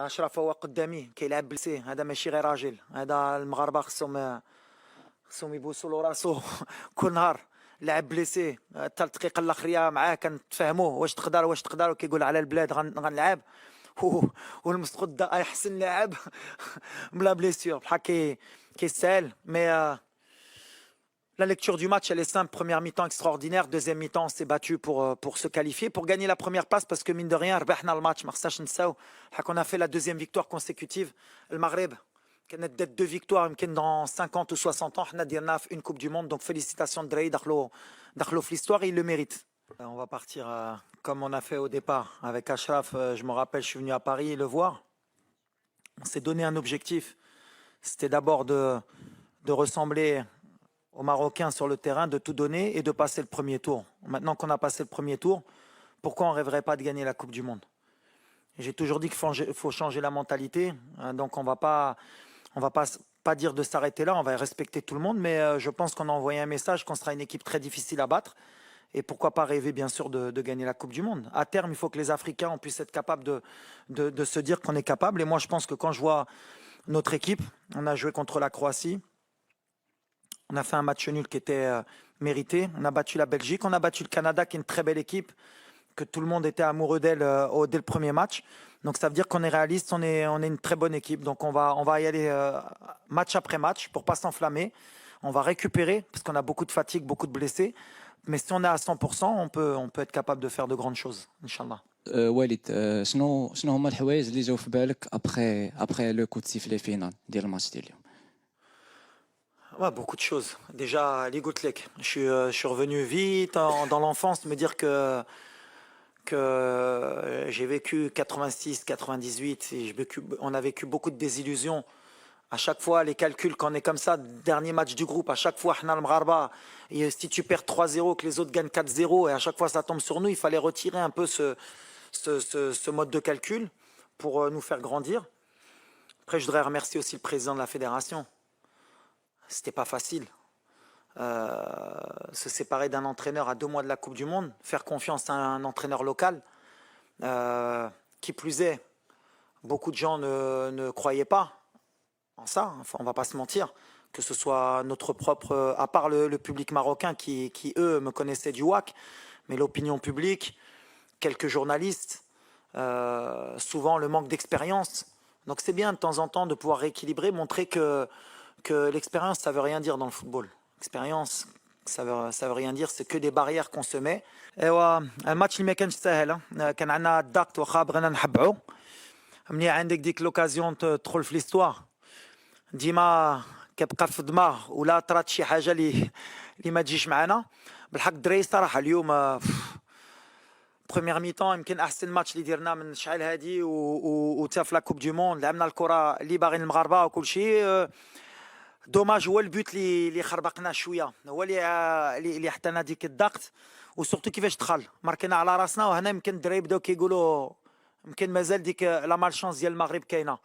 اشرف هو قدامي كيلعب بلسي، هذا ماشي غير راجل، هذا المغاربه خصهم يبوسوا له راسو كل نهار. لعب بليسي الثالث دقيقه الاخريه معاه كنتفاهموه واش تقدر وكيقول على البلاد غنلعب والمسقط دا احسن لاعب بلا بليسيور بحال كيستاهل. مي la lecture du match, elle est simple. Première mi-temps extraordinaire. Deuxième mi-temps, on s'est battu pour se qualifier, pour gagner la première place, parce que mine de rien, ربحنا الماتش. ما خصناش نساو qu'on a fait la deuxième victoire consécutive. المغرب كانت d'être deux victoires يمكن dans 50 ou 60 ans. حنا ديرنا في une coupe du monde. Donc félicitations الدراري دخلوا في l'histoire et ils le méritent. On va partir comme on a fait au départ avec Achraf. Je me rappelle, je suis venu à Paris le voir. On s'est donné un objectif. C'était d'abord de ressembler aux Marocains sur le terrain, de tout donner et de passer le premier tour. Maintenant qu'on a passé le premier tour, pourquoi on ne rêverait pas de gagner la Coupe du Monde? J'ai toujours dit qu'il faut changer la mentalité. Donc on va pas dire de s'arrêter là, on va respecter tout le monde, mais je pense qu'on a envoyé un message qu'on sera une équipe très difficile à battre. Et pourquoi pas rêver bien sûr de gagner la Coupe du Monde. À terme, il faut que les Africains puissent être capables de se dire qu'on est capable. Et moi, je pense que quand je vois notre équipe, on a joué contre la Croatie, on a fait un match nul qui était mérité. On a battu la Belgique, on a battu le Canada, qui est une très belle équipe, que tout le monde était amoureux d'elle dès le premier match. Donc ça veut dire qu'on est réaliste, on est une très bonne équipe. Donc on va y aller match après match pour pas s'enflammer. On va récupérer parce qu'on a beaucoup de fatigue, beaucoup de blessés. Mais si on est à 100%, on peut être capable de faire de grandes choses, Inch'Allah. والد شنو هما الحوايج اللي جاو في بالك après le coup de sifflet final ديال الماتش ديال اليوم؟ Ouais, beaucoup de choses. Déjà, les Goutlek. Je suis revenu vite dans l'enfance, me dire que j'ai vécu 86, 98, et on a vécu beaucoup de désillusions. À chaque fois, les calculs, quand on est comme ça, dernier match du groupe, à chaque fois, et si tu perds 3-0, que les autres gagnent 4-0, et à chaque fois ça tombe sur nous, il fallait retirer un peu ce mode de calcul pour nous faire grandir. Après, je voudrais remercier aussi le président de la fédération. C'était pas facile. Se séparer d'un entraîneur à 2 mois de la Coupe du Monde, faire confiance à un entraîneur local, qui plus est, beaucoup de gens ne croyaient pas en ça, enfin, on va pas se mentir, que ce soit notre propre, à part le public marocain qui eux me connaissaient du WAC, mais l'opinion publique, quelques journalistes, souvent le manque d'expérience. Donc c'est bien de temps en temps de pouvoir rééquilibrer, montrer que l'expérience ça veut rien dire dans le football. L'expérience ça veut rien dire, c'est que des barrières qu'on se met. ايوا الماتش اللي ما كانش سهل، كان عندنا الضغط واخا بغينا نحبعو. ملي عندك ديك لوكازيون تدخل في ليستوار ديما كيبقى في الدماغ ولا طرات شي حاجه اللي ما تجيش معنا. بالحق الدراري صراحه اليوم بروميير ميطون يمكن احسن ماتش اللي درنا من شحال هادي وتا في لا كوب دو موند لعبنا الكره اللي باغيين المغاربه وكل شيء. دوماج هو البوت اللي خربقنا شويه، هو اللي حطينا ديك الضغط وسورتو كيفاش دخل ماركينا على راسنا. وهنا يمكن الدراري بداو كيقولوا يمكن مازال ديك لا مالشونس ديال المغرب كاينه.